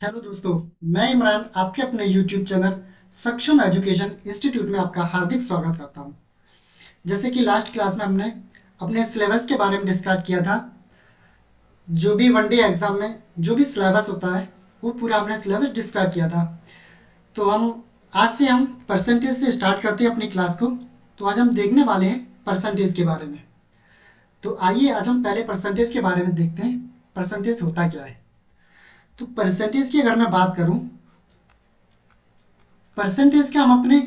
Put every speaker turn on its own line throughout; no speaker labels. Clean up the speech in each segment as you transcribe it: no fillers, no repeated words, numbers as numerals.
Hello दोस्तों, मैं इमरान आपके अपने यूट्यूब चैनल सक्षम एजुकेशन इंस्टीट्यूट में आपका हार्दिक स्वागत करता हूं। जैसे कि लास्ट क्लास में हमने अपने सिलेबस के बारे में डिस्क्राइब किया था। जो भी वनडे एग्जाम में जो भी सिलेबस होता है वो पूरा हमने सिलेबस डिस्क्राइब किया था। तो आज से हम परसेंटेज से स्टार्ट करते हैं अपनी क्लास को। तो आज हम देखने वाले हैं परसेंटेज के बारे में। तो आइए आज हम पहले परसेंटेज के बारे में देखते हैं, परसेंटेज होता क्या है। तो परसेंटेज की अगर मैं बात करूं, परसेंटेज का हम अपने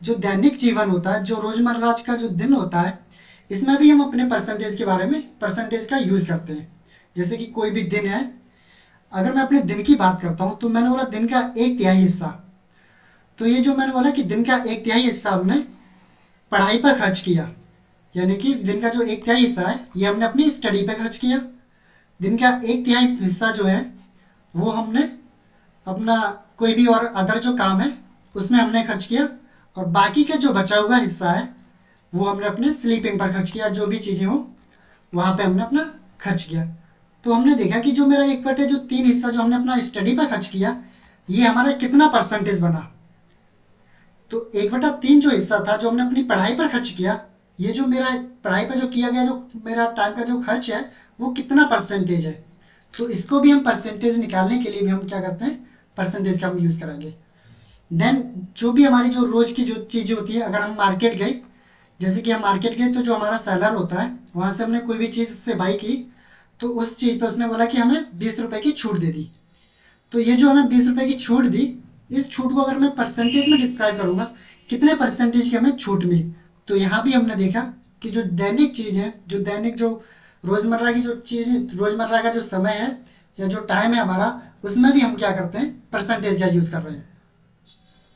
जो दैनिक जीवन होता है, जो रोजमर्रा का जो दिन होता है, इसमें भी हम अपने परसेंटेज के बारे में परसेंटेज का यूज़ करते हैं। जैसे कि कोई भी दिन है, अगर मैं अपने दिन की बात करता हूँ तो मैंने बोला दिन का एक तिहाई हिस्सा। तो ये जो मैंने बोला कि दिन का एक तिहाई हिस्सा हमने पढ़ाई पर खर्च किया, यानी कि दिन का जो एक तिहाई हिस्सा है ये हमने अपनी स्टडी पे खर्च किया। दिन का एक तिहाई हिस्सा जो है वो हमने अपना कोई भी और अदर जो काम है उसमें हमने खर्च किया। और बाकी का जो बचा हुआ हिस्सा है वो हमने अपने स्लीपिंग पर खर्च किया, जो भी चीज़ें हो वहाँ पे हमने अपना खर्च किया। तो हमने देखा कि जो मेरा 1/3 हिस्सा जो हमने अपना स्टडी पर खर्च किया, ये हमारा कितना परसेंटेज बना। तो 1/3 जो हिस्सा था जो हमने अपनी पढ़ाई पर खर्च किया, ये जो मेरा पढ़ाई पर जो किया गया जो मेरा टाइम का जो खर्च है वो कितना परसेंटेज है। तो इसको भी हम परसेंटेज निकालने के लिए भी हम क्या करते हैं, परसेंटेज का हम यूज़ करेंगे। देन जो भी हमारी जो रोज़ की जो चीज़ें होती है, अगर हम मार्केट गए, जैसे कि हम मार्केट गए तो जो हमारा सेलर होता है वहाँ से हमने कोई भी चीज़ उससे बाई की, तो उस चीज़ पे उसने बोला कि हमें 20 रुपए की छूट दे दी। तो ये जो हमें 20 रुपए की छूट दी, इस छूट को अगर मैं परसेंटेज में डिस्क्राइब करूँगा, कितने परसेंटेज की हमें छूट मिली। तो यहाँ भी हमने देखा कि जो दैनिक चीज़ है, जो दैनिक जो रोज़मर्रा की जो चीज़, रोज़मर्रा का जो समय है या जो टाइम है हमारा, उसमें भी हम क्या करते हैं, परसेंटेज का यूज़ कर रहे हैं।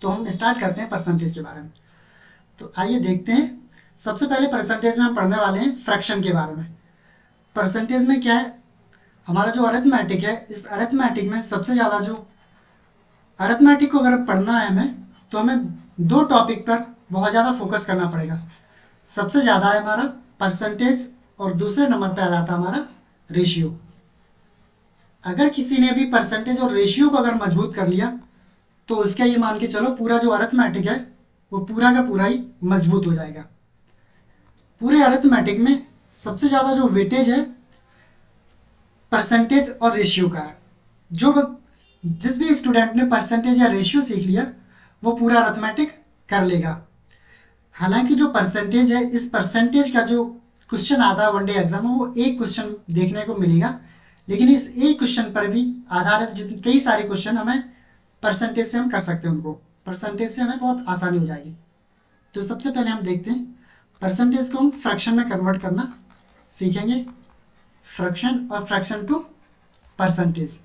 तो हम स्टार्ट करते हैं परसेंटेज के बारे में। तो आइए देखते हैं। सबसे पहले परसेंटेज में हम पढ़ने वाले हैं फ्रैक्शन के बारे में। परसेंटेज में क्या है, हमारा जो अरिथमेटिक है, इस अरिथमेटिक में सबसे ज़्यादा जो अरिथमेटिक को अगर पढ़ना है हमें, तो हमें दो टॉपिक पर बहुत ज़्यादा फोकस करना पड़ेगा। सबसे ज़्यादा है हमारा परसेंटेज और दूसरे नंबर पे आ जाता है हमारा रेशियो। अगर किसी ने भी परसेंटेज और रेशियो को अगर मजबूत कर लिया, तो उसका ये मान के चलो पूरा जो अरिथमेटिक है वो पूरा का पूरा ही मजबूत हो जाएगा। पूरे अरिथमेटिक में सबसे ज़्यादा जो वेटेज है परसेंटेज और रेशियो का है। जो जिस भी स्टूडेंट ने परसेंटेज या रेशियो सीख लिया वो पूरा अरिथमेटिक कर लेगा। हालांकि जो परसेंटेज है, इस परसेंटेज का जो क्वेश्चन आता है वनडे एग्जाम में, वो एक क्वेश्चन देखने को मिलेगा, लेकिन इस एक क्वेश्चन पर भी आधारित जितने कई सारे क्वेश्चन हमें परसेंटेज से हम कर सकते हैं, उनको परसेंटेज से हमें बहुत आसानी हो जाएगी। तो सबसे पहले हम देखते हैं परसेंटेज को हम फ्रैक्शन में कन्वर्ट करना सीखेंगे। फ्रैक्शन और फ्रैक्शन टू परसेंटेज,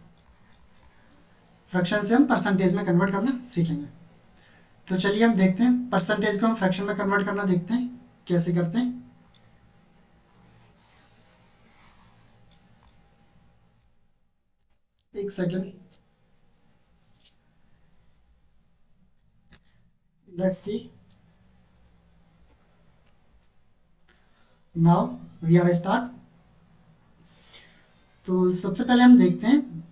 फ्रैक्शन से हम परसेंटेज में कन्वर्ट करना सीखेंगे। तो चलिए हम देखते हैं परसेंटेज को हम फ्रैक्शन में कन्वर्ट करना, देखते हैं कैसे करते हैं। एक second, let's see. Now we are start. तो सबसे पहले हम देखते हैं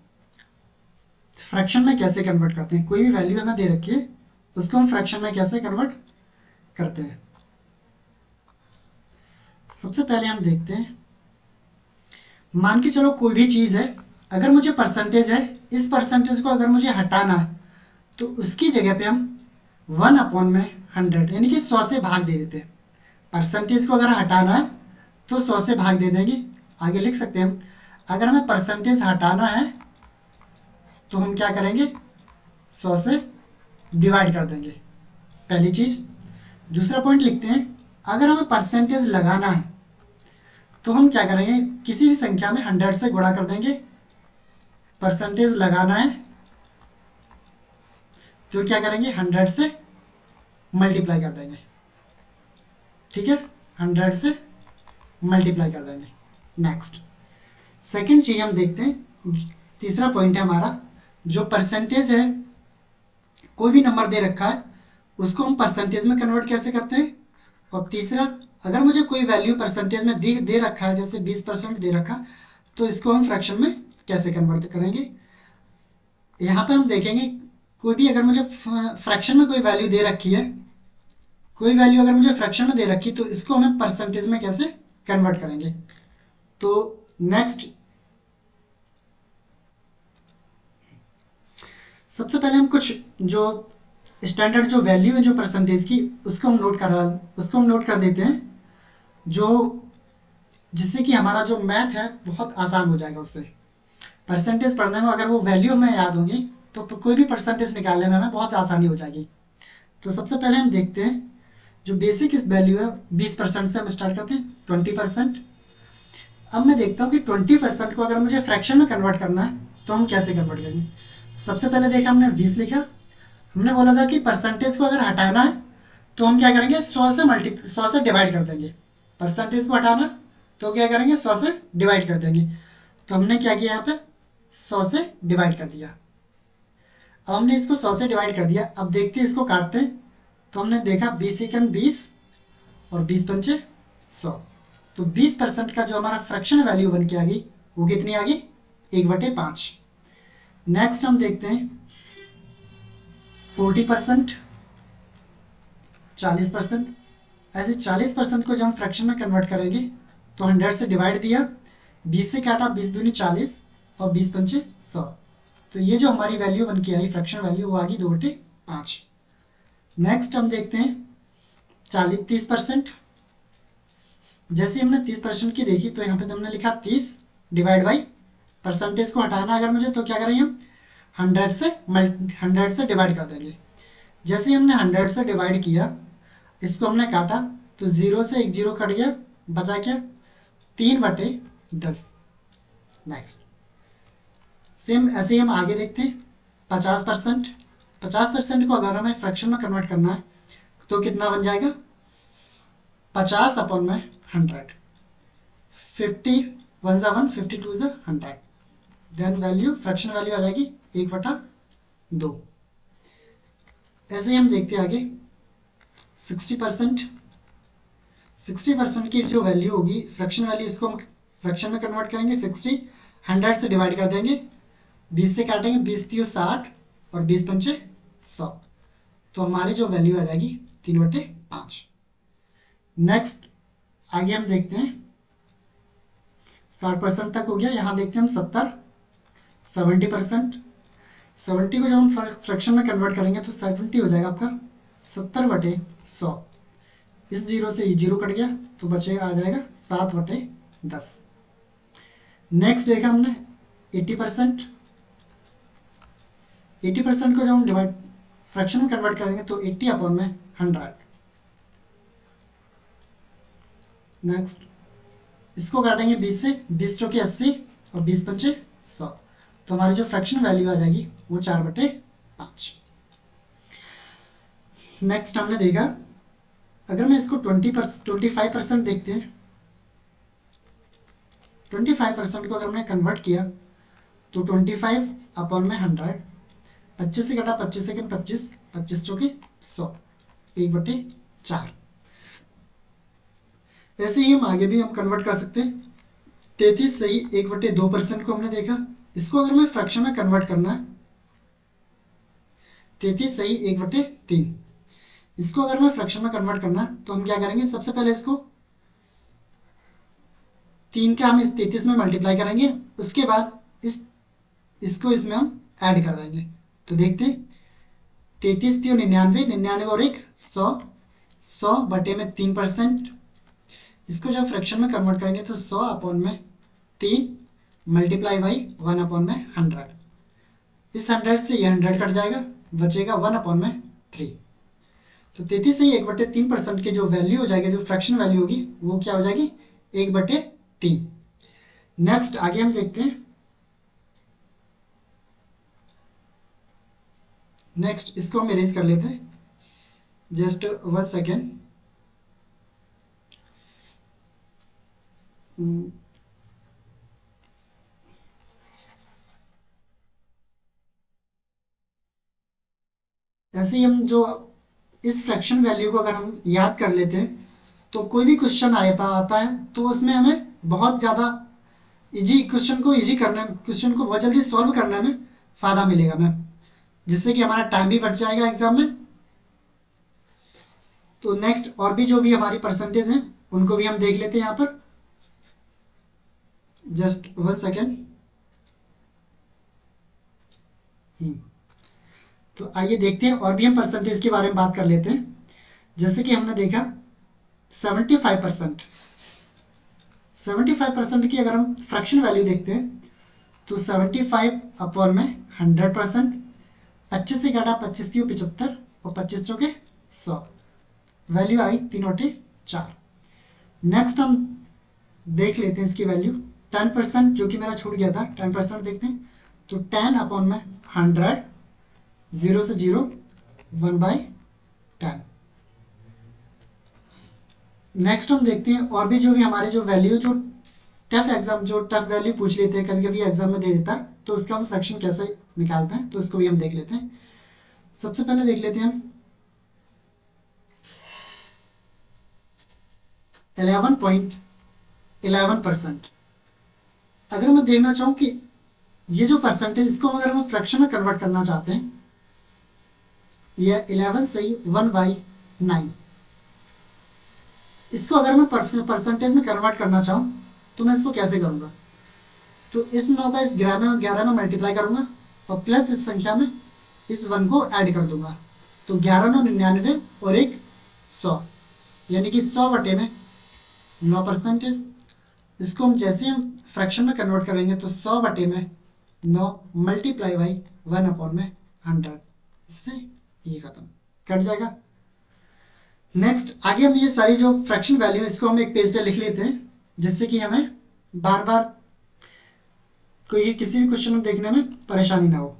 फ्रैक्शन में कैसे कन्वर्ट करते हैं। कोई भी वैल्यू हमें दे रखी है, उसको हम फ्रैक्शन में कैसे कन्वर्ट करते हैं। सबसे पहले हम देखते हैं, मान के चलो कोई भी चीज़ है, अगर मुझे परसेंटेज है, इस परसेंटेज को अगर मुझे हटाना है तो उसकी जगह पे हम 1/100 यानी कि 100 से भाग दे देते हैं। परसेंटेज को अगर हटाना है तो 100 से भाग दे देंगे। आगे लिख सकते हैं हम, अगर हमें परसेंटेज हटाना है तो हम क्या करेंगे, 100 से डिवाइड कर देंगे, पहली चीज़। दूसरा पॉइंट लिखते हैं, अगर हमें परसेंटेज लगाना है तो हम क्या करेंगे, किसी भी संख्या में 100 से गुणा कर देंगे। परसेंटेज लगाना है तो क्या करेंगे, 100 से मल्टीप्लाई कर देंगे। ठीक है, 100 से मल्टीप्लाई कर देंगे। नेक्स्ट सेकंड चीज़ हम देखते हैं, तीसरा पॉइंट है हमारा, जो परसेंटेज है, कोई भी नंबर दे रखा है उसको हम परसेंटेज में कन्वर्ट कैसे करते हैं। और तीसरा, अगर मुझे कोई वैल्यू परसेंटेज में दे रखा है, जैसे 20% दे रखा, तो इसको हम फ्रैक्शन में कैसे कन्वर्ट करेंगे। यहाँ पे हम देखेंगे कोई भी अगर मुझे फ्रैक्शन में कोई वैल्यू दे रखी है, कोई वैल्यू अगर मुझे फ्रैक्शन में दे रखी तो इसको हमें परसेंटेज में कैसे कन्वर्ट करेंगे। तो नेक्स्ट सबसे पहले हम कुछ जो स्टैंडर्ड जो वैल्यू है जो परसेंटेज की उसको हम नोट कर देते हैं, जो जिससे कि हमारा जो मैथ है बहुत आसान हो जाएगा। उससे परसेंटेज पढ़ने में अगर वो वैल्यू हमें याद होंगी तो कोई भी परसेंटेज निकालने में हमें बहुत आसानी हो जाएगी। तो सबसे पहले हम देखते हैं जो बेसिक इस वैल्यू है 20% से हम स्टार्ट करते हैं 20%। अब मैं देखता हूँ कि 20% को अगर मुझे फ्रैक्शन में कन्वर्ट करना है तो हम कैसे कन्वर्ट करेंगे। सबसे पहले देखा हमने 20 लिखा, हमने बोला था कि परसेंटेज को अगर हटाना है तो हम क्या करेंगे 100 से डिवाइड कर देंगे। परसेंटेज को हटाना तो क्या करेंगे 100 से डिवाइड कर देंगे। तो हमने क्या किया यहाँ पे 100 से डिवाइड कर दिया। अब हमने इसको 100 से डिवाइड कर दिया। अब देखते हैं इसको काटते हैं तो हमने देखा 20 एकन 20 और 20 पंचे 100। तो 20% का जो हमारा फ्रैक्शन वैल्यू बन के आ गई वो कितनी आ गई 1/5। नेक्स्ट हम देखते हैं 40%, 40%। ऐसे 40% को जब हम फ्रैक्शन में कन्वर्ट करेंगे तो 100 से डिवाइड दिया, 20 से काटा, 20 दूनी 40 और 20 पंचे 100। तो ये जो हमारी वैल्यू बन के आई फ्रैक्शन वैल्यू वो आ गई 2/5। नेक्स्ट हम देखते हैं 30%। जैसे हमने 30% की देखी तो यहाँ पे हमने लिखा 30 डिवाइड बाई परसेंटेज को हटाना अगर मुझे तो क्या करेंगे हम 100 से डिवाइड कर देंगे। जैसे ही हमने 100 से डिवाइड किया, इसको हमने काटा तो 0 से एक 0 कट गया, बचा क्या 3/10। नेक्स्ट सेम ऐसे ही हम आगे देखते हैं 50%। 50% को अगर हमें फ्रैक्शन में कन्वर्ट करना है तो कितना बन जाएगा 50/100। 50 1 ज़ा 1, 52 ज़ा 100। देन वैल्यू फ्रैक्शन वैल्यू आ जाएगी 1/2। ऐसे ही हम देखते हैं आगे 60%। 60% की जो वैल्यू होगी फ्रैक्शन वैल्यू, इसको हम फ्रैक्शन में कन्वर्ट करेंगे 60, 100 से डिवाइड कर देंगे, 20 से काटेंगे, 20 3 60 और 20 पंचे 100। तो हमारी जो वैल्यू आ जाएगी 3/5। नेक्स्ट आगे हम देखते हैं 60% तक हो गया। यहाँ देखते हैं हम 70% 70 को जब हम फ्रैक्शन में कन्वर्ट करेंगे तो 70 हो जाएगा आपका 70/100। इस 0 से ये 0 कट गया तो बचेगा आ जाएगा 7/10। नेक्स्ट देखा हमने 80%। 80% को जब हम डिवाइड फ्रैक्शन में कन्वर्ट करेंगे तो 80/100। नेक्स्ट इसको काटेंगे 20 से, 20 चौके 80 और 20 पंचे 100। तो हमारी जो फ्रैक्शन वैल्यू आ जाएगी वो 4/5। नेक्स्ट हमने देखा अगर मैं इसको 25% देखते हैं, 25% को अगर हमने कन्वर्ट किया तो 25/100, 25 से घटा 25 सेकंड 25, 25 चौके 100, 1/4। ऐसे ही हम आगे भी हम कन्वर्ट कर सकते हैं। 33 सही 1/2% को हमने देखा। इसको अगर मैं फ्रैक्शन में कन्वर्ट करना है 33 सही 1/3। इसको अगर मैं फ्रैक्शन में कन्वर्ट करना है तो हम क्या करेंगे सबसे पहले इसको 3 का हम इस 33 में मल्टीप्लाई करेंगे, उसके बाद इसको इसमें हम ऐड कर देंगे। तो देखते 33 3 99, 99 और 1 100, 100 बटे में 3%। इसको जब फ्रैक्शन में कन्वर्ट करेंगे तो 100/3 मल्टीप्लाई बाई 1/100। इस 100 से ये 100 कट जाएगा, बचेगा 1/3। तो 33 से 1/3% की जो वैल्यू हो जाएगी, जो फ्रैक्शन वैल्यू होगी वो क्या हो जाएगी 1/3। नेक्स्ट आगे हम देखते हैं। नेक्स्ट इसको हम इरेज कर लेते हैं, जस्ट 1 सेकेंड। ऐसे ही हम जो इस फ्रैक्शन वैल्यू को अगर हम याद कर लेते हैं तो कोई भी क्वेश्चन आता है तो उसमें हमें बहुत ज़्यादा क्वेश्चन को बहुत जल्दी सॉल्व करने में फ़ायदा मिलेगा मैम, जिससे कि हमारा टाइम भी बच जाएगा एग्ज़ाम में। तो नेक्स्ट और भी जो भी हमारी परसेंटेज हैं उनको भी हम देख लेते हैं यहाँ पर। Just one second. तो आइए देखते हैं और भी हम परसेंटेज के बारे में बात कर लेते हैं। जैसे कि हमने देखा 75%, 75% की अगर हम फ्रैक्शन वैल्यू देखते हैं तो 75 अपॉन में 100%, 25 से काटा 25 की 75 और 25 चौके 100, वैल्यू आई 3/4। नेक्स्ट हम देख लेते हैं इसकी वैल्यू 10%, जो कि मेरा छूट गया था, 10% देखते हैं। तो 10 अपॉन में 100, 0 से 0, 1/10। नेक्स्ट हम देखते हैं और भी जो भी हमारे जो वैल्यू जो टफ एग्जाम जो टफ वैल्यू पूछ लेते हैं कभी कभी एग्जाम में दे देता है, तो उसका हम फ्रैक्शन कैसे निकालते हैं तो इसको भी हम देख लेते हैं। सबसे पहले देख लेते हैं हम 11.11%। अगर मैं देखना चाहूँ कि ये जो परसेंटेज इसको अगर हम फ्रैक्शन में कन्वर्ट करना चाहते हैं, यह 11 से 1/9, इसको अगर मैं परसेंटेज में कन्वर्ट करना चाहूँ तो मैं इसको कैसे करूँगा? तो इस 9 का इस 11 में मल्टीप्लाई करूँगा और प्लस इस संख्या में इस 1 को ऐड कर दूंगा। तो 11×9 99 और एक 100, यानी कि 100 में 9%। इसको हम जैसे हम फ्रैक्शन में कन्वर्ट करेंगे तो 100 में 9 मल्टीप्लाई बाई 1 अपॉन में 100, इससे ये खत्म कट जाएगा। नेक्स्ट आगे हम ये सारी जो फ्रैक्शन वैल्यू इसको हम एक पेज पे लिख लेते हैं, जिससे कि हमें बार बार कोई किसी भी क्वेश्चन में देखने में परेशानी ना हो।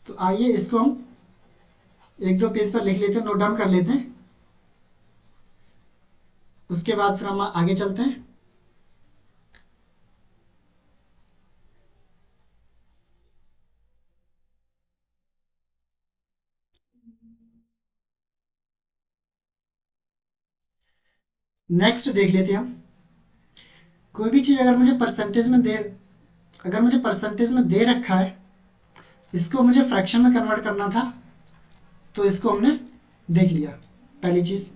तो आइए इसको हम एक दो पेज पर लिख लेते हैं, नोट डाउन कर लेते हैं, उसके बाद फिर हम आगे चलते हैं। नेक्स्ट देख लेते हैं हम, कोई भी चीज़ अगर मुझे परसेंटेज में दे रखा है, इसको मुझे फ्रैक्शन में कन्वर्ट करना था, तो इसको हमने देख लिया पहली चीज़।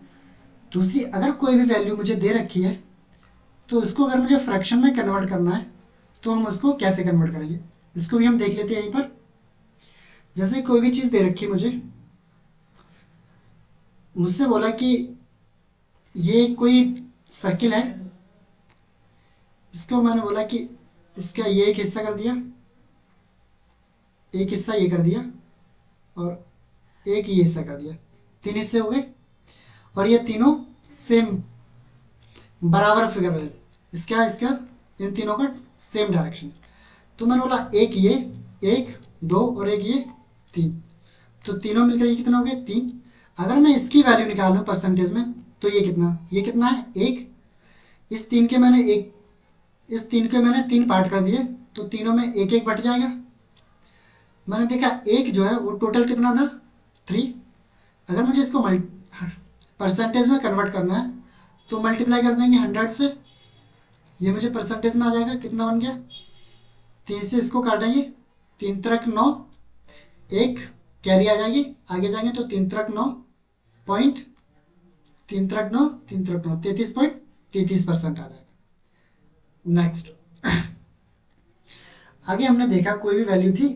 दूसरी, अगर कोई भी वैल्यू मुझे दे रखी है तो इसको अगर मुझे फ्रैक्शन में कन्वर्ट करना है तो हम उसको कैसे कन्वर्ट करेंगे, इसको भी हम देख लेते हैं यहीं पर। जैसे कोई भी चीज़ दे रखी है मुझसे बोला कि ये कोई सर्किल है, इसको मैंने बोला कि इसका ये एक हिस्सा कर दिया, एक हिस्सा ये कर दिया और एक ये हिस्सा कर दिया, 3 हिस्से हो गए और ये तीनों सेम बराबर फिगर है, इसका इसका इन तीनों का सेम डायरेक्शन। तो मैंने बोला एक ये, एक दो और एक ये 3, तो तीनों मिलकर ये कितना हो गया 3। अगर मैं इसकी वैल्यू निकालूं परसेंटेज में तो ये कितना है 1। इस 3 के मैंने एक इस 3 के मैंने 3 पार्ट कर दिए, तो तीनों में एक एक बट जाएगा। मैंने देखा एक जो है वो टोटल कितना था 3। अगर मुझे इसको परसेंटेज में कन्वर्ट करना है तो मल्टीप्लाई कर देंगे 100 से, ये मुझे परसेंटेज में आ जाएगा, कितना बन गया 3 से इसको काटेंगे, 3×9, एक कैरी आ जाएगी, आगे जाएंगे तो 3×9 पॉइंट, 3×9 3×9 33.33% आ जाएगा। नेक्स्ट आगे हमने देखा कोई भी वैल्यू थी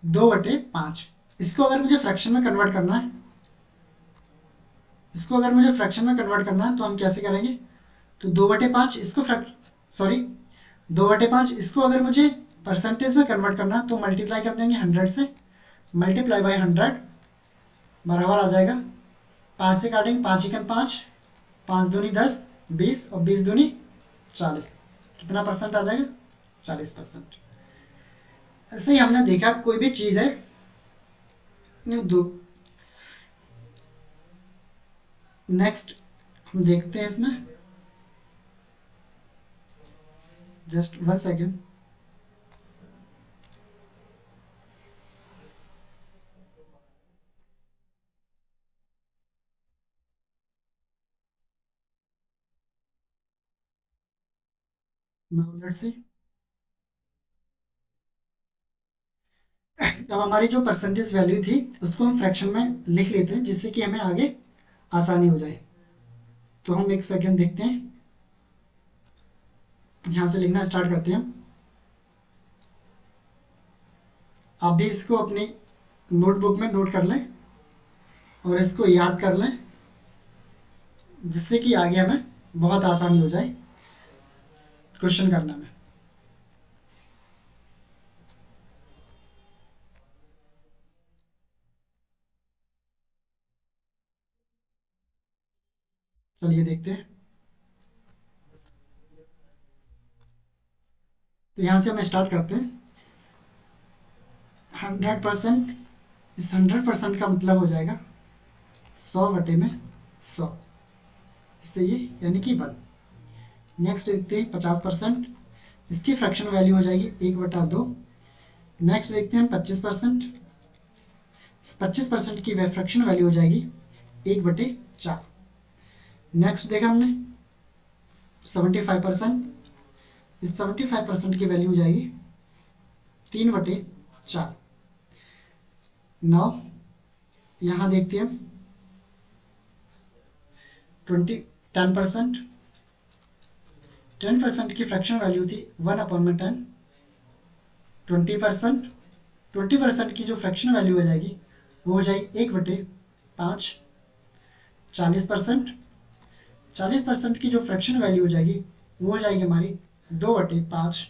2/5, इसको अगर मुझे फ्रैक्शन में कन्वर्ट करना है, तो हम कैसे करेंगे? तो 2/5 इसको सॉरी 2/5 इसको अगर मुझे परसेंटेज में कन्वर्ट करना है तो मल्टीप्लाई कर देंगे 100 से, मल्टीप्लाई बाई 100 बराबर आ जाएगा, 5 से काटेंगे 5×5, 5×2 10, 20 और 20×2 40, कितना परसेंट आ जाएगा 40%। ऐसे ही हमने देखा कोई भी चीज़ है दो। नेक्स्ट हम देखते हैं इसमें, just one second. Now let's see, अब हमारी जो परसेंटेज वैल्यू थी उसको हम फ्रैक्शन में लिख लेते हैं जिससे कि हमें आगे आसानी हो जाए। तो हम एक सेकेंड देखते हैं, यहाँ से लिखना स्टार्ट करते हैं। आप भी इसको अपनी नोटबुक में नोट कर लें और इसको याद कर लें जिससे कि आगे हमें बहुत आसानी हो जाए क्वेश्चन करने में। चलिए देखते हैं। तो यहाँ से हम स्टार्ट करते हैं। 100%, इस 100% का मतलब हो जाएगा 100/100, इससे ये यानी कि 1। नेक्स्ट देखते हैं 50%, इसकी फ्रैक्शन वैल्यू हो जाएगी 1/2। नेक्स्ट देखते हैं 25%, 25% की फ्रैक्शन वैल्यू हो जाएगी 1/4। नेक्स्ट देखा हमने 75%, इस 75% की वैल्यू हो जाएगी 3/4। नाउ यहाँ देखते हैं 10%, 10% की फ्रैक्शन वैल्यू थी 1/10। 20%, 20% की जो फ्रैक्शन वैल्यू हो जाएगी वो हो जाएगी 1/5। 40%, 40% की जो फ्रैक्शन वैल्यू हो जाएगी वो हो जाएगी हमारी 2/5।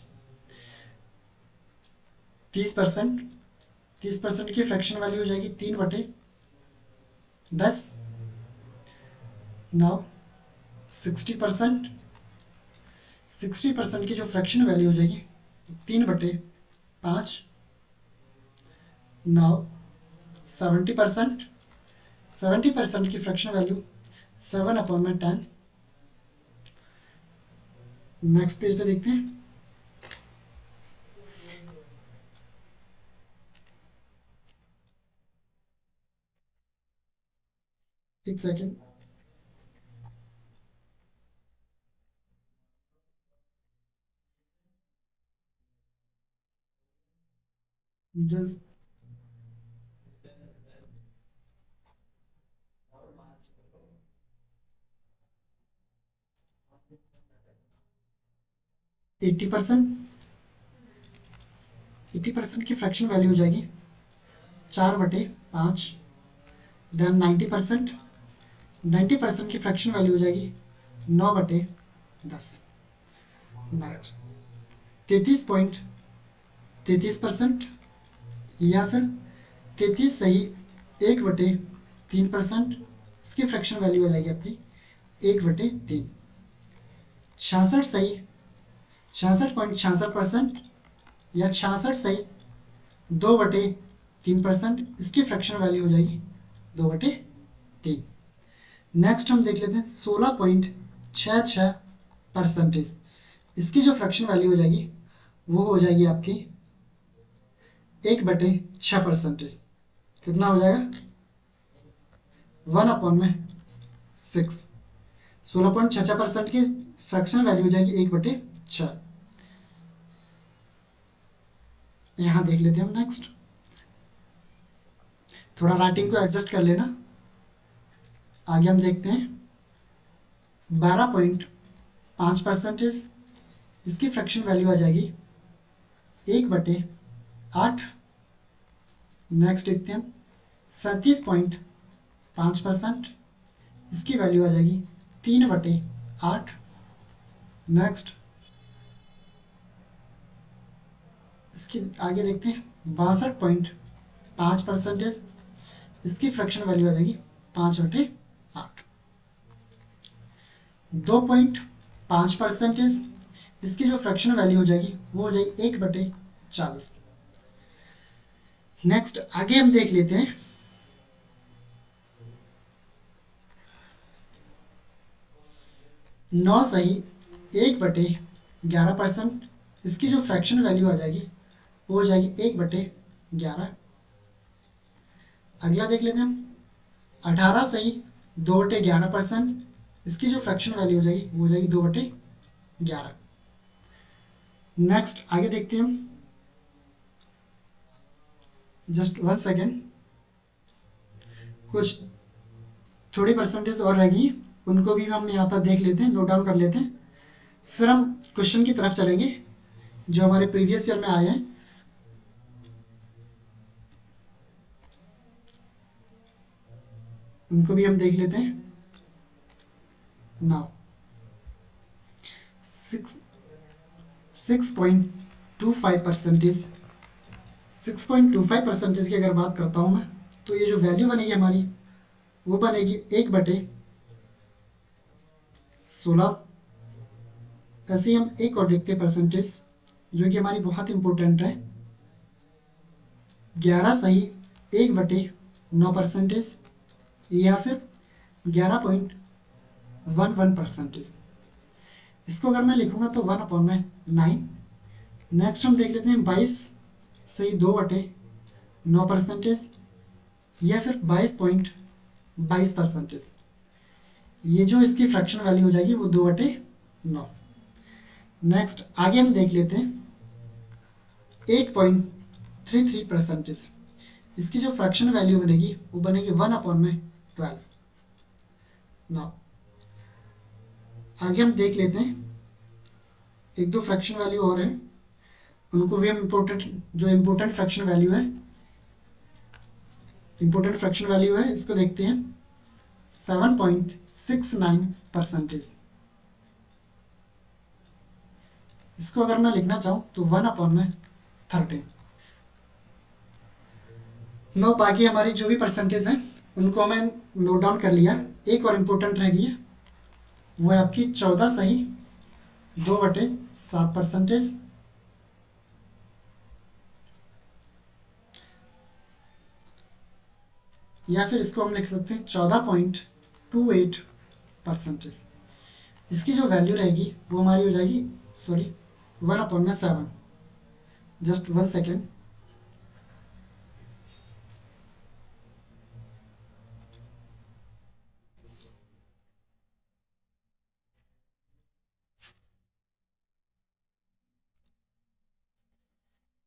30%, 30% की फ्रैक्शन वैल्यू हो जाएगी 3/10। नाउ 60%, 60% की जो फ्रैक्शन वैल्यू हो जाएगी 3/5। नाउ 70%, 70% की फ्रैक्शन वैल्यू 7/10। नेक्स्ट पेज पे देखते हैं। एक सेकेंड, जस्ट 80%, 80% की फ्रैक्शन वैल्यू हो जाएगी 4/5। देन 90%, 90% की फ्रैक्शन वैल्यू हो जाएगी 9/10। नेक्स्ट 33.33% या फिर 33 सही 1/3%, इसकी फ्रैक्शन वैल्यू हो जाएगी आपकी 1/3। 66 सही 66.66% या 66 सही 2/3%, इसकी फ्रैक्शन वैल्यू हो जाएगी 2/3। नेक्स्ट हम देख लेते हैं 16.66%, इसकी जो फ्रैक्शन वैल्यू हो जाएगी वो हो जाएगी आपकी 1/6%। कितना हो जाएगा 1/6। 16.66% की फ्रैक्शन वैल्यू हो जाएगी 1/6। यहाँ देख लेते हैं हम। नेक्स्ट थोड़ा राइटिंग को एडजस्ट कर लेना। आगे हम देखते हैं 12.5%, इसकी फ्रैक्शन वैल्यू आ जाएगी 1/8। नेक्स्ट देखते हैं 37.5%, इसकी वैल्यू आ जाएगी 3/8। नेक्स्ट इसके आगे देखते हैं 62.5%, इसकी फ्रैक्शन वैल्यू आ जाएगी 5/8। 2.5%, इसकी जो फ्रैक्शन वैल्यू हो जाएगी वो हो जाएगी 1/40। नेक्स्ट आगे हम देख लेते हैं 9 सही 1/11%, इसकी जो फ्रैक्शन वैल्यू आ जाएगी वो हो जाएगी 1/11। अगला देख लेते हैं हम 18 सही 2/11%, इसकी जो फ्रैक्शन वैल्यू हो जाएगी वो हो जाएगी 2/11। नेक्स्ट आगे देखते हैं हम जस्ट 1 सेकेंड, कुछ थोड़ी परसेंटेज और रहेगी, उनको भी हम यहाँ पर देख लेते हैं, नोट डाउन कर लेते हैं, फिर हम क्वेश्चन की तरफ चलेंगे जो हमारे प्रीवियस ईयर में आए हैं, उनको भी हम देख लेते हैं। नाउ 6.25%, 6.25% की अगर बात करता हूँ मैं, तो ये जो वैल्यू बनेगी हमारी वो बनेगी 1/16। ऐसे ही हम एक और देखते हैं परसेंटेज जो कि हमारी बहुत इंपॉर्टेंट है, 11/1/9%, या फिर 11.11%। इसको अगर मैं लिखूंगा तो 1/9। नेक्स्ट हम देख लेते हैं 22/2/9%, या फिर 22.22%। ये जो इसकी फ्रैक्शन वैल्यू हो जाएगी वो 2/9। नेक्स्ट आगे हम देख लेते हैं 8.33%। इसकी जो फ्रैक्शन वैल्यू बनेगी वो बनेगी 1/12। नाउ आगे हम देख लेते हैं एक दो फ्रैक्शन वैल्यू और है, उनको भी हम इम्पोर्टेंट, जो इम्पोर्टेंट फ्रैक्शन वैल्यू है, इम्पोर्टेंट फ्रैक्शन वैल्यू है, इसको देखते हैं 7.69%। इसको अगर मैं लिखना चाहूँ तो 1/13। नो, बाकी हमारी जो भी परसेंटेज है उनको हमें नोट डाउन कर लिया। एक और इम्पोर्टेंट रहेगी, वो है आपकी 14/2/7%, या फिर इसको हम लिख सकते हैं 14.28%। इसकी जो वैल्यू रहेगी वो हमारी हो जाएगी, सॉरी, 1/7। Just 1 second.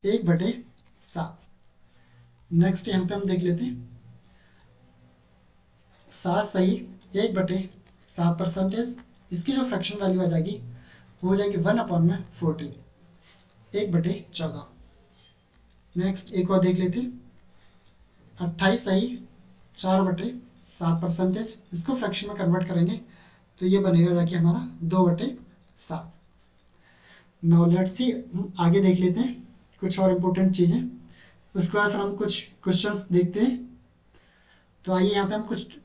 एक बटे 7। नेक्स्ट यहाँ पे हम देख लेते हैं 7/1/7%। इसकी जो फ्रैक्शन वैल्यू आ जाएगी वो हो जाएगी 1/14, 1/14। नेक्स्ट एक और देख लेते हैं 28/4/7%। इसको फ्रैक्शन में कन्वर्ट करेंगे तो ये बनेगा जाके हमारा 2/7। नाउ लेट्स सी, हम आगे देख लेते हैं कुछ और इम्पोर्टेंट चीज़ें, उसके बाद फिर हम कुछ क्वेश्चंस देखते हैं। तो आइए यहाँ पे हम कुछ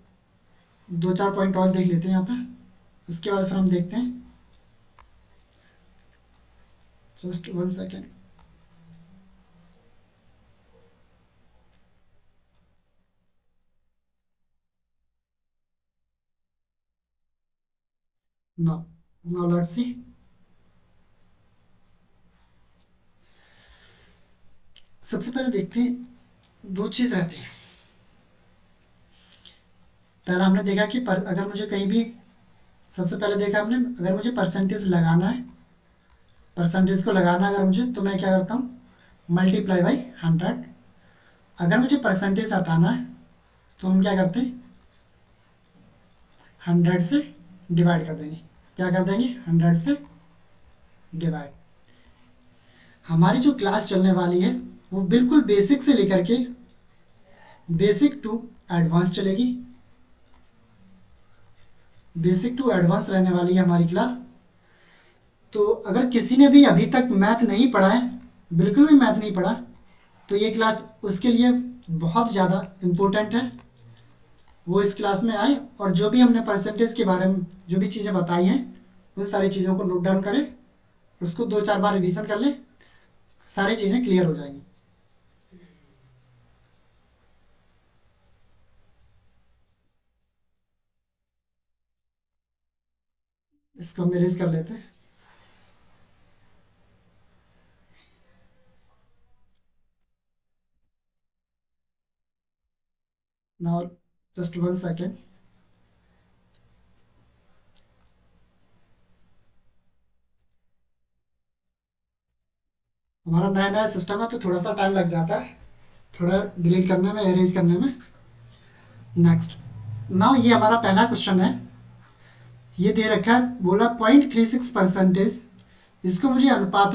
दो चार पॉइंट और देख लेते हैं यहाँ पे, उसके बाद फिर हम देखते हैं। Just 1 second. Now now let's see. सबसे पहले देखते हैं, दो चीज़ रहती है। पहला हमने देखा कि अगर मुझे कहीं भी, सबसे पहले देखा हमने, अगर मुझे परसेंटेज लगाना है, परसेंटेज को लगाना अगर मुझे, तो मैं क्या करता हूँ, ×100। अगर मुझे परसेंटेज हटाना है तो हम क्या करते हैं, 100 से डिवाइड कर देंगे। क्या कर देंगे, 100 से डिवाइड। हमारी जो क्लास चलने वाली है वो बिल्कुल बेसिक से लेकर के बेसिक टू एडवांस चलेगी। बेसिक टू एडवांस रहने वाली है हमारी क्लास। तो अगर किसी ने भी अभी तक मैथ नहीं पढ़ा है, बिल्कुल भी मैथ नहीं पढ़ा, तो ये क्लास उसके लिए बहुत ज़्यादा इम्पोर्टेंट है। वो इस क्लास में आए और जो भी हमने परसेंटेज के बारे में जो भी चीज़ें बताई हैं उन सारी चीज़ों को नोट डाउन करें, उसको 2-4 बार रिवीजन कर लें, सारी चीज़ें क्लियर हो जाएंगी। इसको हम इरेज कर लेते हैं। Now just 1 second. हमारा नया नया सिस्टम है तो थोड़ा सा टाइम लग जाता है। थोड़ा डिलीट करने में, एरेज करने में। नेक्स्ट, नाउ ये हमारा पहला क्वेश्चन है। ये दे रखा है, बोला 0.36%, इसको मुझे अनुपात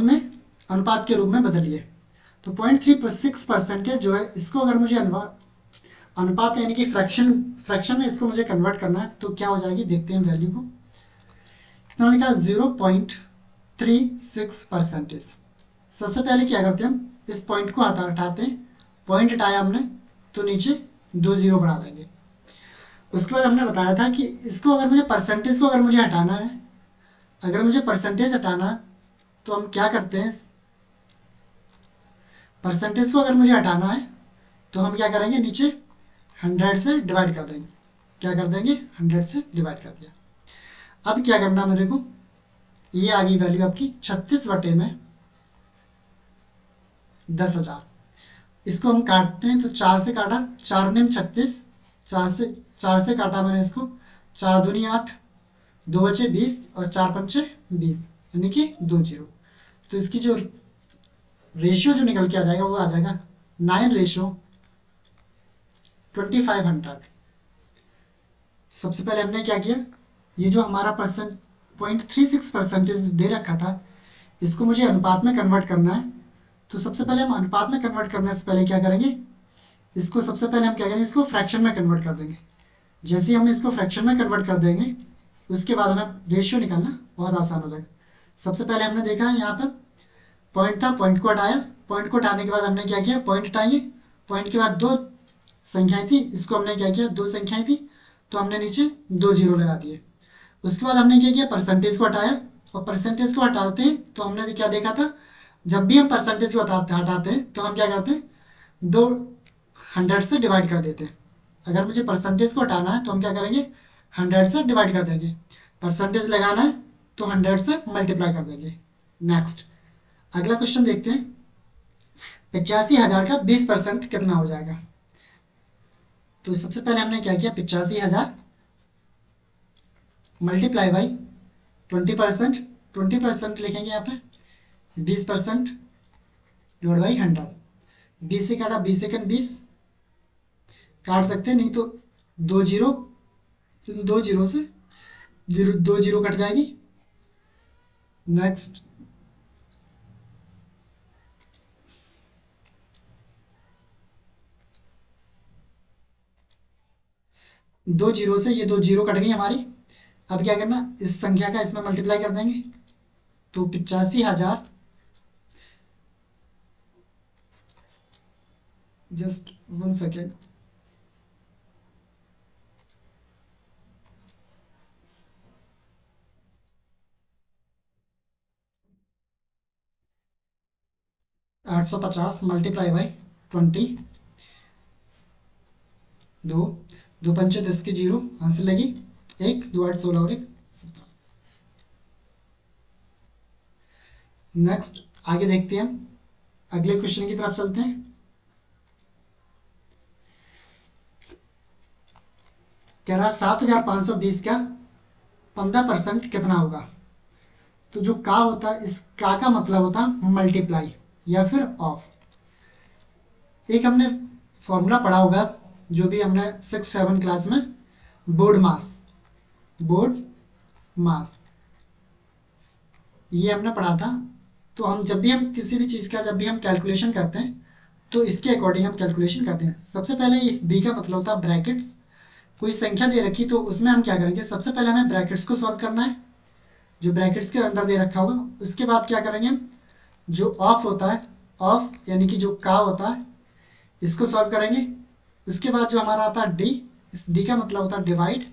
के रूप में बदलिए। तो 0.36% जो है, इसको अगर मुझे अनुपात यानी कि फ्रैक्शन में इसको मुझे कन्वर्ट करना है तो क्या हो जाएगी, देखते हैं वैल्यू को। कितना लिखा, 0.36%। सबसे पहले क्या करते हैं, हम इस पॉइंट को हटाते हैं। पॉइंट हटाया हमने तो नीचे 2 जीरो बढ़ा देंगे। उसके बाद हमने बताया था कि इसको अगर मुझे परसेंटेज को अगर मुझे हटाना है, अगर मुझे परसेंटेज हटाना है तो हम क्या करते हैं, परसेंटेज को अगर मुझे हटाना है तो हम क्या करेंगे, नीचे 100 से डिवाइड कर देंगे। क्या कर देंगे, 100 से डिवाइड कर दिया। अब क्या करना है मेरे को, ये आ गई वैल्यू आपकी 36 बटे में 10,000। इसको हम काटते हैं तो 4 से काटा, 4 ने 36, 4 से काटा मैंने इसको, 4 दूनी 8, 2 बचे 20 और 4 पंचे 20, यानी कि 2 जीरो। तो इसकी जो रेशियो जो निकल के आ जाएगा वो आ जाएगा 9:2500। सबसे पहले हमने क्या किया, ये जो हमारा 0.36% दे रखा था, इसको मुझे अनुपात में कन्वर्ट करना है। तो सबसे पहले हम अनुपात में कन्वर्ट करने से पहले क्या करेंगे, इसको सबसे पहले हम क्या करेंगे, इसको फ्रैक्शन में कन्वर्ट कर देंगे। जैसे ही हम इसको फ्रैक्शन में कन्वर्ट कर देंगे, उसके बाद हमें रेशियो निकालना बहुत आसान हो जाएगा। सबसे पहले हमने देखा है यहाँ पर पॉइंट था, पॉइंट को हटाया, पॉइंट को हटाने के बाद हमने क्या किया, पॉइंट हटाएंगे, पॉइंट के बाद 2 संख्याएं थी, इसको हमने क्या किया, 2 संख्याएं थी तो हमने नीचे 2 जीरो लगा दिए। उसके बाद हमने क्या किया, परसेंटेज को हटाया, और परसेंटेज को हटाते हैं तो हमने क्या देखा था, जब भी हम परसेंटेज को हटाते हैं तो हम क्या करते हैं, 200 से डिवाइड कर देते हैं। अगर मुझे परसेंटेज को हटाना है तो हम क्या करेंगे, 100 से डिवाइड कर देंगे। परसेंटेज लगाना है तो 100 से मल्टीप्लाई कर देंगे। नेक्स्ट, अगला क्वेश्चन देखते हैं। 85,000 का 20% कितना हो जाएगा। तो सबसे पहले हमने क्या किया, 85,000 मल्टीप्लाई बाई 20%, 20% लिखेंगे यहाँ पे, 20% डिवाइड बाई 100। 20 से काटा, 20 सेकंड 20 काट सकते हैं, नहीं तो 2 जीरो, 2 जीरो से 2 जीरो कट जाएगी। नेक्स्ट, 2 जीरो से ये 2 जीरो कट गई हमारी। अब क्या करना, इस संख्या का इसमें मल्टीप्लाई कर देंगे। तो 85,000, जस्ट 1 सेकेंड, आठ सौ पचास मल्टीप्लाई बाई 20, 2, 2 पंचे 10 की जीरो, यहाँ से लगी 1, 2 8 16 और 1 17। नेक्स्ट, आगे देखते हैं हम, अगले क्वेश्चन की तरफ चलते हैं। कह रहा 7,520 का 15% कितना होगा। तो जो का होता है, इस का मतलब होता है मल्टीप्लाई या फिर ऑफ। एक हमने फॉर्मूला पढ़ा होगा, जो भी हमने 6-7 क्लास में, बोर्ड मास ये हमने पढ़ा था। तो हम जब भी हम किसी भी चीज़ का जब भी हम कैलकुलेशन करते हैं तो इसके अकॉर्डिंग हम कैलकुलेशन करते हैं। सबसे पहले इस बी का मतलब होता है ब्रैकेट्स। कोई संख्या दे रखी तो उसमें हम क्या करेंगे, सबसे पहले हमें ब्रैकेट्स को सॉल्व करना है, जो ब्रैकेट्स के अंदर दे रखा होगा। उसके बाद क्या करेंगे हम, जो ऑफ होता है, ऑफ यानी कि जो का होता है, इसको सॉल्व करेंगे। उसके बाद जो हमारा आता है डी, इस डी का मतलब होता है डिवाइड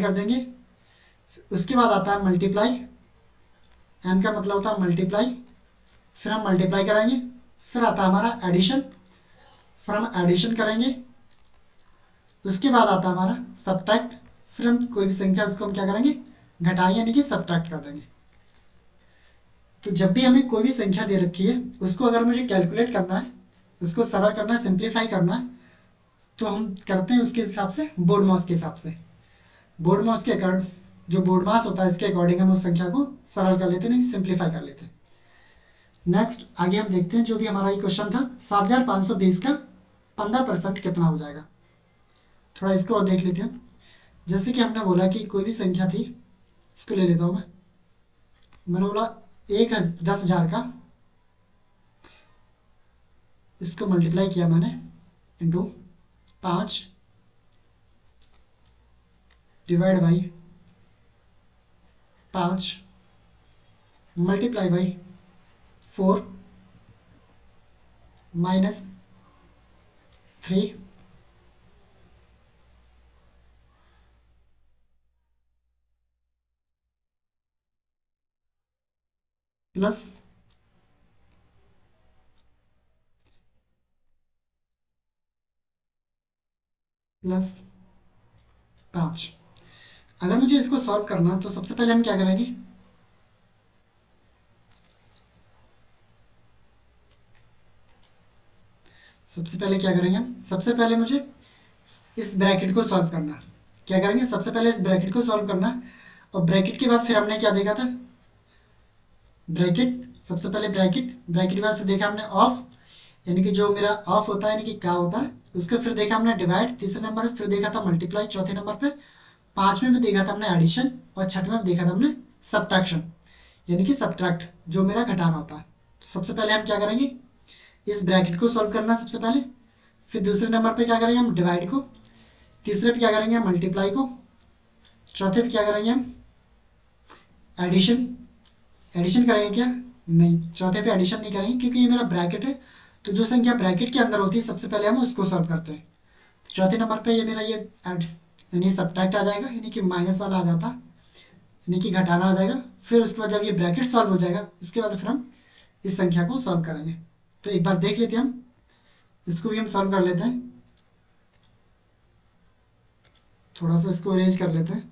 कर देंगे। उसके बाद आता है मल्टीप्लाई, एम का मतलब होता है मल्टीप्लाई, फिर हम मल्टीप्लाई करेंगे। फिर आता है हमारा एडिशन, फिर हम एडिशन करेंगे। उसके बाद आता है हमारा सब्ट्रैक्ट, फिर हम कोई भी संख्या उसको हम क्या करेंगे, घटाएं यानी कि सब्ट्रैक्ट कर देंगे। तो जब भी हमें कोई भी संख्या दे रखी है, उसको अगर मुझे कैलकुलेट करना है, उसको सरल करना है, सिंप्लीफाई करना है, तो हम करते हैं उसके हिसाब से, बोर्ड मास के हिसाब से। बोर्ड मास के अकॉर्डिंग, जो बोर्ड मास होता है इसके अकॉर्डिंग हम उस संख्या को सरल कर लेते हैं, नहीं सिंप्लीफाई कर लेते हैं। नेक्स्ट आगे हम देखते हैं, जो भी हमारा ये क्वेश्चन था 7520 का 15% कितना हो जाएगा। थोड़ा इसको और देख लेते हैं। जैसे कि हमने बोला कि कोई भी संख्या थी, इसको ले लेता हूँ मैंने बोला 10,000 का, इसको मल्टीप्लाई किया मैंने into 5 divide by 5 multiply by 4 minus 3 plus plus 5। अगर मुझे इसको सॉल्व करना तो सबसे पहले हम क्या करेंगे, सबसे पहले क्या करेंगे हम, सबसे पहले मुझे इस ब्रैकेट को सॉल्व करना। क्या करेंगे, सबसे पहले इस ब्रैकेट को सॉल्व करना, और ब्रैकेट के बाद फिर हमने क्या देखा था, ब्रैकेट, सबसे पहले ब्रैकेट, ब्रैकेट के बाद फिर देखा हमने ऑफ, यानी कि जो मेरा ऑफ होता है यानी कि क्या होता है, उसको फिर देखा हमने डिवाइड तीसरे नंबर पे, फिर देखा था मल्टीप्लाई चौथे नंबर पे, पांचवें में देखा था हमने एडिशन, और छठवें में देखा था हमने सब्ट्रैक्शन, यानी कि सब्ट्रैक्ट जो मेरा घटाना होता है। तो सबसे पहले हम क्या करेंगे, इस ब्रैकेट को सॉल्व करना सबसे पहले, फिर दूसरे नंबर पे क्या करेंगे हम डिवाइड को, तीसरे पे क्या करेंगे हम मल्टीप्लाई को, चौथे पे क्या करेंगे हम एडिशन, एडिशन करेंगे क्या, नहीं, चौथे पे एडिशन नहीं करेंगे क्योंकि ये मेरा ब्रैकेट है। तो जो संख्या ब्रैकेट के अंदर होती है सबसे पहले हम उसको सॉल्व करते हैं। तो चौथे नंबर पे ये मेरा ये ऐड यानी सब्ट्रैक्ट आ जाएगा, यानी कि माइनस वाला आ जाता, यानी कि घटाना आ जाएगा। फिर उसके बाद जब ये ब्रैकेट सॉल्व हो जाएगा उसके बाद फिर हम इस संख्या को सॉल्व करेंगे। तो एक बार देख लेते हैं हम, इसको भी हम सॉल्व कर लेते हैं, थोड़ा सा इसको अरेंज कर लेते हैं।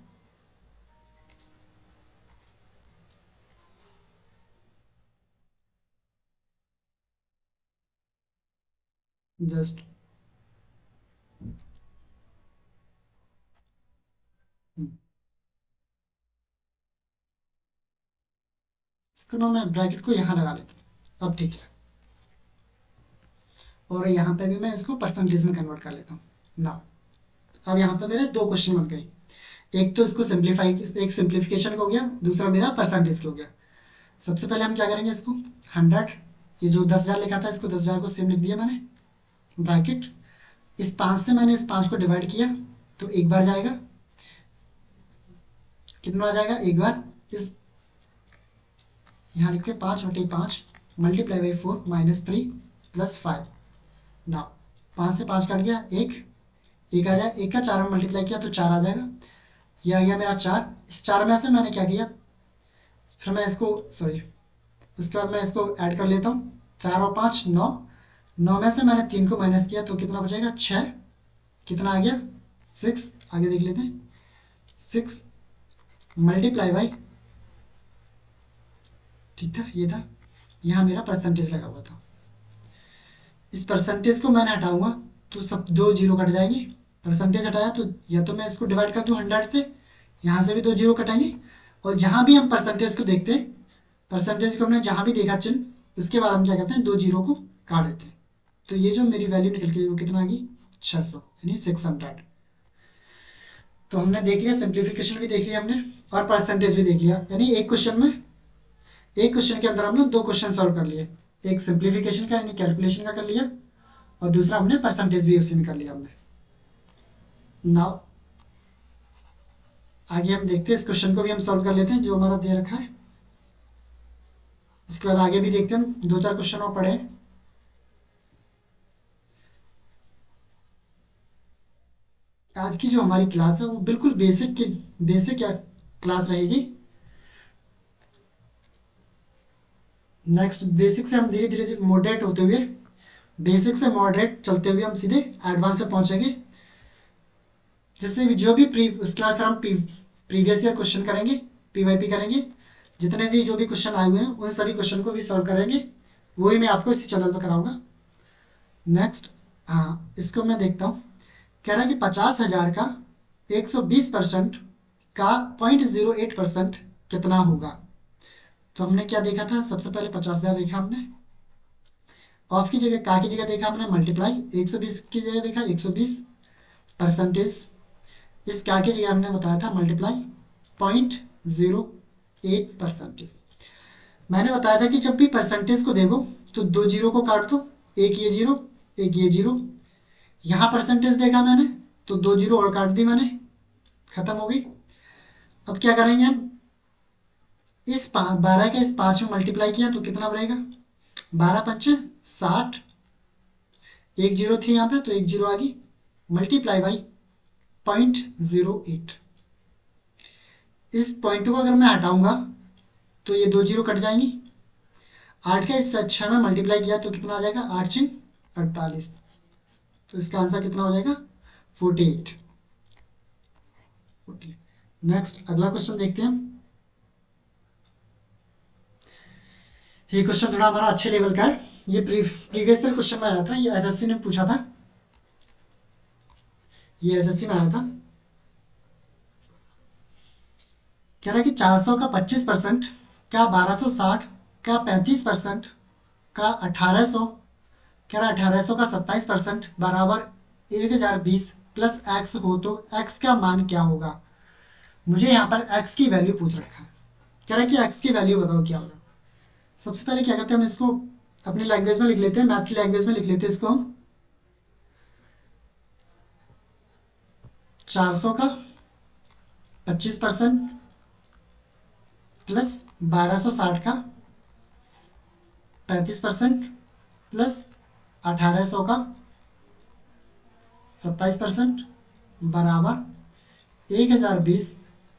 जस्ट इसको ना मैं ब्रैकेट को यहाँ लगा लेता हूँ, अब ठीक है। और यहाँ पे भी मैं इसको परसेंटेज में कन्वर्ट कर लेता हूँ ना। अब यहाँ पे मेरे दो क्वेश्चन बन गए, एक तो इसको सिंप्लीफाई, एक सिंप्लीफिकेशन का हो गया, दूसरा मेरा परसेंटेज का हो गया। सबसे पहले हम क्या करेंगे, इसको 100, ये जो 10,000 लिखा था इसको 10,000 को सेम लिख दिया मैंने, ब्रैकेट, इस 5 से मैंने इस 5 को डिवाइड किया तो एक बार जाएगा, कितना आ जाएगा एक बार, इस यहाँ लिखते 5/5 मल्टीप्लाई बाई 4 माइनस 3 प्लस 5 ना, 5 से 5 कट गया, एक आ जाए, एक का 4 में मल्टीप्लाई किया तो 4 आ जाएगा, ये आ गया मेरा 4। इस 4 में से मैंने क्या किया, फिर मैं इसको सॉरी, उसके बाद मैं इसको ऐड कर लेता हूँ, 4 और 5 9, 9 में से मैंने 3 को माइनस किया तो कितना बचेगा 6, कितना आ गया 6, आगे देख लेते हैं 6 मल्टीप्लाई बाई, ठीक था, ये था, यहाँ मेरा परसेंटेज लगा हुआ था। इस परसेंटेज को मैंने हटाऊंगा तो सब दो जीरो कट जाएंगे, परसेंटेज हटाया तो या तो मैं इसको डिवाइड कर दूं 100 से, यहाँ से भी दो जीरो कटाएंगे, और जहाँ भी हम परसेंटेज को देखते हैं, परसेंटेज को हमने जहाँ भी देखा चिन्ह, उसके बाद हम क्या करते हैं दो जीरो को काट देते हैं। तो ये जो मेरी वैल्यू निकल के वो कितना आ गई 600 यानी 600। तो हमने देख लिया, सिंप्लीफिकेशन भी देख लिया हमने और परसेंटेज भी देख लिया, यानी एक क्वेश्चन के अंदर हमने दो क्वेश्चन सॉल्व कर लिए, एक सिंप्लीफिकेशन का यानी कैलकुलेशन का कर लिया, और दूसरा हमने परसेंटेज भी उसी में कर लिया हमने। नाउ आगे हम देखते हैं, इस क्वेश्चन को भी हम सॉल्व कर लेते हैं जो हमारा दे रखा है, उसके बाद आगे भी देखते हैं, हम दो चार क्वेश्चन और पढ़े। आज की जो हमारी क्लास है वो बिल्कुल बेसिक क्लास रहेगी। नेक्स्ट बेसिक से हम धीरे धीरे मॉडरेट होते हुए, बेसिक से मॉडरेट चलते हुए हम सीधे एडवांस में पहुंचेंगे, जिससे भी जो भी उसके बाद फिर हम प्रीवियस ईयर क्वेश्चन करेंगे, पीवाईपी करेंगे, जितने भी जो भी क्वेश्चन आए हुए हैं उन सभी क्वेश्चन को भी सॉल्व करेंगे, वही मैं आपको इसी चैनल पर कराऊंगा। नेक्स्ट, हाँ इसको मैं देखता हूँ, कह रहा है कि 50,000 का 120% का 0.08% कितना होगा। तो हमने क्या देखा था, सबसे पहले 50,000 देखा हमने, ऑफ की जगह का की जगह देखा हमने मल्टीप्लाई, 120 की जगह देखा 120 परसेंटेज, इस का की जगह हमने बताया था मल्टीप्लाई 0.08 परसेंटेज। मैंने बताया था कि जब भी परसेंटेज को देखो तो दो जीरो को काट दो, एक ये जीरो एक ये जीरो, यहाँ परसेंटेज देखा मैंने तो दो जीरो और काट दी मैंने, खत्म हो गई। अब क्या करेंगे हम, इस 12 का इस 5 में मल्टीप्लाई किया तो कितना बनेगा, 12×5 = 60, एक जीरो थी यहाँ पे तो एक जीरो आ गई, मल्टीप्लाई बाई 0.08। इस पॉइंट को अगर मैं हटाऊंगा तो ये दो जीरो कट जाएंगी, 8 का इस 6 में मल्टीप्लाई किया तो कितना आ जाएगा, 8×48, तो इसका आंसर कितना हो जाएगा 48। नेक्स्ट अगला क्वेश्चन देखते हैं। ये क्वेश्चन थोड़ा हमारा अच्छे लेवल का है, ये प्रीवियस ईयर क्वेश्चन में आया था, ये एसएससी ने पूछा था, ये एसएससी में आया था। कह रहा है कि 400 का 25% का 1260 का 35% का 1800, कह रहा है 1800 का 27% बराबर 1020 प्लस एक्स हो तो एक्स का मान क्या होगा। मुझे यहाँ पर एक्स की वैल्यू पूछ रखा है, कह रहा है कि एक्स की वैल्यू बताओ क्या होगा। सबसे पहले क्या करते हैं, हम इसको अपनी लैंग्वेज में लिख लेते हैं, मैथ की लैंग्वेज में लिख लेते हैं इसको हम। 400 का 25% प्लस 1260 का 35% प्लस 1800 का 27% बराबर 1020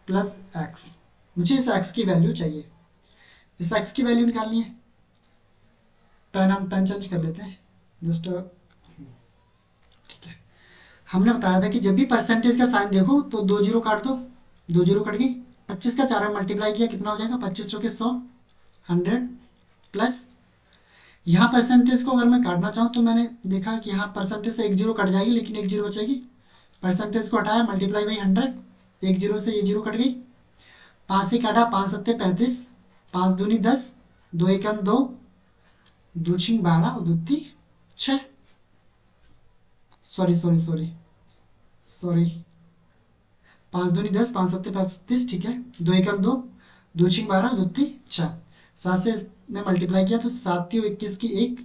प्लस एक्स। मुझे इस एक्स की वैल्यू चाहिए, इस एक्स की वैल्यू निकालनी है। पेन हम पेन चेंज कर लेते हैं जस्ट, ठीक है। हमने बताया था कि जब भी परसेंटेज का साइन देखो तो दो जीरो काट दो, दो जीरो कट गई, 25 का 4 में मल्टीप्लाई किया कितना हो जाएगा, 25 चौके 100, 100 प्लस यहाँ परसेंटेज को अगर मैं काटना चाहूँ तो मैंने देखा कि यहाँ परसेंटेज से एक जीरो कट जाएगी लेकिन एक जीरो बचेगी, परसेंटेज को हटाया मल्टीप्लाई बाई 100, एक जीरो से ये जीरो कट गई, 5 से काटा 5 सत्ते 35, 5 दूनी 10, 2 एकम 2, 2 छिंग 12 और 2 ती 6, सॉरी सॉरी सॉरी सॉरी 5 दूनी 10, 5 सत्ते 35, ठीक है, 2 एकम 2, 2 छिंग 12, 2 ती 6, 7 से मैं मल्टीप्लाई किया तो 7 ती 21 की 1,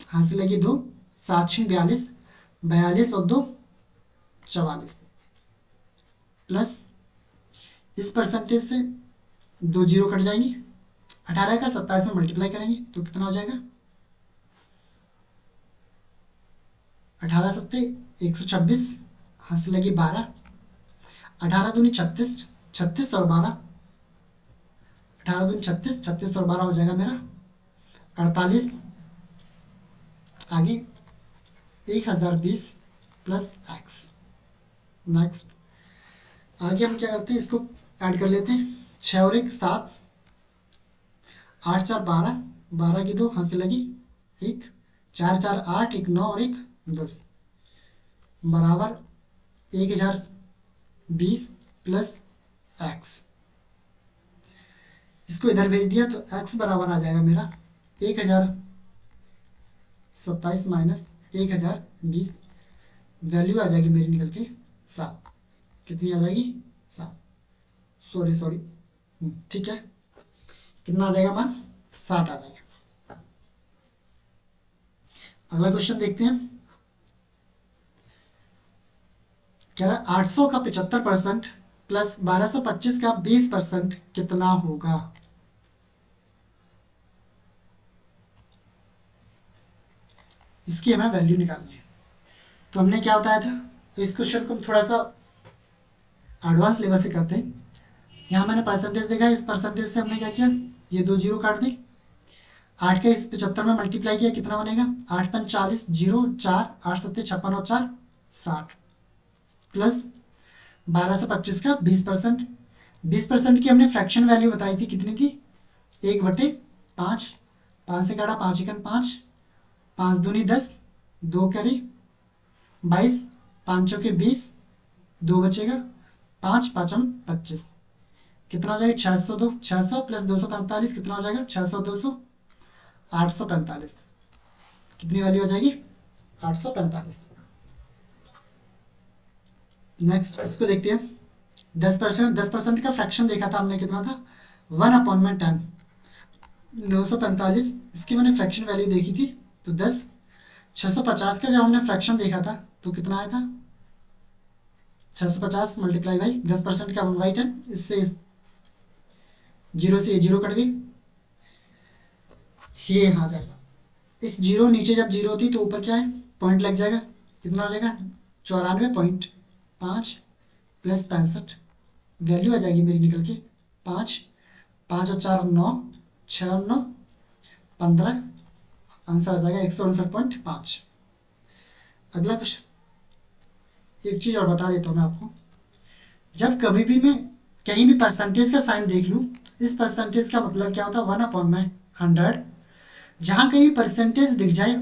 हाथ से लगी 2, 7 छिंग 42, 42 और 2 44 प्लस इस परसेंटेज से दो जीरो कट जाएंगी, 18 का 27 में मल्टीप्लाई करेंगे तो कितना हो जाएगा, 18 सत्ते 126, हाथ से लगी 12, 18 दूनी 36, 36 और 12, 18 दूनी 36, 36 और 12 हो जाएगा मेरा 48, आगे 1020 प्लस एक्स। नेक्स्ट आगे हम क्या करते हैं, इसको ऐड कर लेते हैं, 6 और 1 7, 8 4 12, 12 की 2 हाथ से लगी 1, 4 4 8, 1 9 और 1 10 बराबर 1020 प्लस एक्स। इसको इधर भेज दिया तो एक्स बराबर आ जाएगा मेरा 1027 माइनस 1020, वैल्यू आ जाएगी मेरी निकल के 7, कितनी आ जाएगी 7, सॉरी सॉरी, ठीक है, कितना आ जाएगा मान 7 आ जाएगा। अगला क्वेश्चन देखते हैं, कह रहा है 800 का 75% प्लस 1225 का 20% कितना होगा। इसकी हमें वैल्यू निकालनी है। तो हमने क्या बताया था, तो इस क्वेश्चन को हम थोड़ा सा एडवांस लेवल से करते हैं। यहाँ मैंने परसेंटेज देखा, इस परसेंटेज से हमने क्या किया, ये दो जीरो काट दी, 8 के इस 75 में मल्टीप्लाई किया कितना बनेगा, 8 5 40, 0 4, 8 7 56 और 4 60 प्लस 1225 का 20%, 20% की हमने फ्रैक्शन वैल्यू बताई थी, कितनी थी 1/5, 5 से काटा 5 एकन 5, 5 दूनी 10, 2 करी 22, 5 चौके 20, 2 बचेगा, 5 5 25, कितना हो जाएगा 602, 600 प्लस 245 कितना हो जाएगा 600 200 845। कितनी वैल्यू हो जाएगी 845। नेक्स्ट इसको देखते हैं। 10% का फ्रैक्शन देखा था हमने, कितना था 1/10। 945 इसकी मैंने फ्रैक्शन वैल्यू देखी थी, तो 10। 650 का जब हमने फ्रैक्शन देखा था तो कितना आया था 650 मल्टीप्लाई बाई 10% का 1/10। इससे जीरो से ये जीरो कट गई, ये यहाँ जाएगा। इस जीरो नीचे जब जीरो होती तो ऊपर क्या है पॉइंट लग जाएगा, कितना हो जाएगा 94.5 प्लस 65। वैल्यू आ जाएगी मेरी निकल के 5, 5 और 4 9, 6 और 9 15। आंसर आ जाएगा 169.5। अगला क्वेश्चन, एक चीज़ और बता देता हूँ मैं आपको। जब कभी भी मैं कहीं भी परसेंटेज का साइन देख लूँ, इस परसेंटेज का मतलब क्या होता है 1/100। जहाँ कहीं परसेंटेज दिख जाए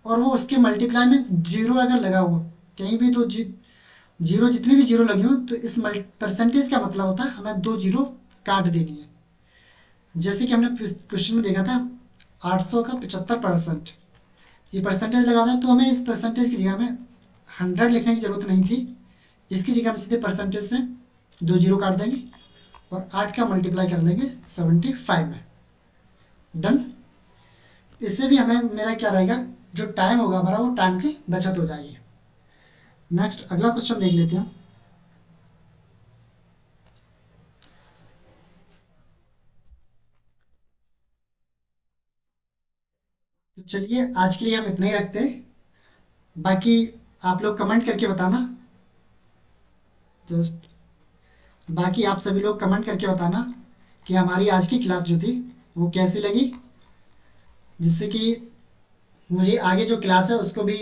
और वो उसके मल्टीप्लाई में जीरो अगर लगा हुआ कहीं भी, तो जीरो जितनी भी जीरो लगी हो तो इस परसेंटेज का मतलब होता है हमें 2 जीरो काट देनी है। जैसे कि हमने क्वेश्चन में देखा था 800 का 75%, ये परसेंटेज लगाना है तो हमें इस परसेंटेज की जगह में 100 लिखने की ज़रूरत नहीं थी। इसकी जगह हम सीधे परसेंटेज से 2 जीरो काट देंगे और 8 का मल्टीप्लाई कर लेंगे 75 में। डन। इससे भी हमें मेरा क्या रहेगा, जो टाइम होगा हमारा वो टाइम की बचत हो जाएगी। नेक्स्ट अगला क्वेश्चन देख लेते हैं। तो चलिए आज के लिए हम इतना ही रखते हैं, बाकी आप लोग कमेंट करके बताना। जस्ट बाकी आप सभी लोग कमेंट करके बताना कि हमारी आज की क्लास जो थी वो कैसी लगी, जिससे कि मुझे आगे जो क्लास है उसको भी,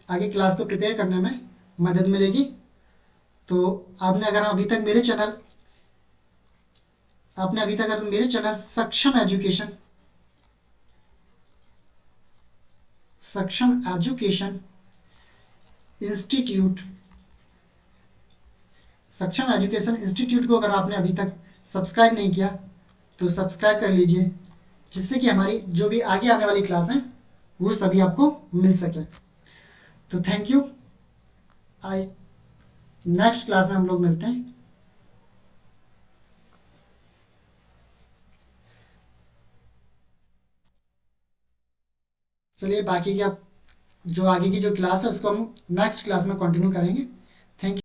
आगे क्लास को प्रिपेयर करने में मदद मिलेगी। तो आपने अभी तक अगर मेरे चैनल सक्षम एजुकेशन इंस्टीट्यूट सक्षम एजुकेशन इंस्टीट्यूट को अगर आपने अभी तक सब्सक्राइब नहीं किया तो सब्सक्राइब कर लीजिए, जिससे कि हमारी जो भी आगे आने वाली क्लास हैं वो सभी आपको मिल सके। तो thank you. I next class में हम लोग मिलते हैं। चलिए बाकी की जो आगे की जो क्लास है उसको हम नेक्स्ट क्लास में कंटिन्यू करेंगे। Thank you.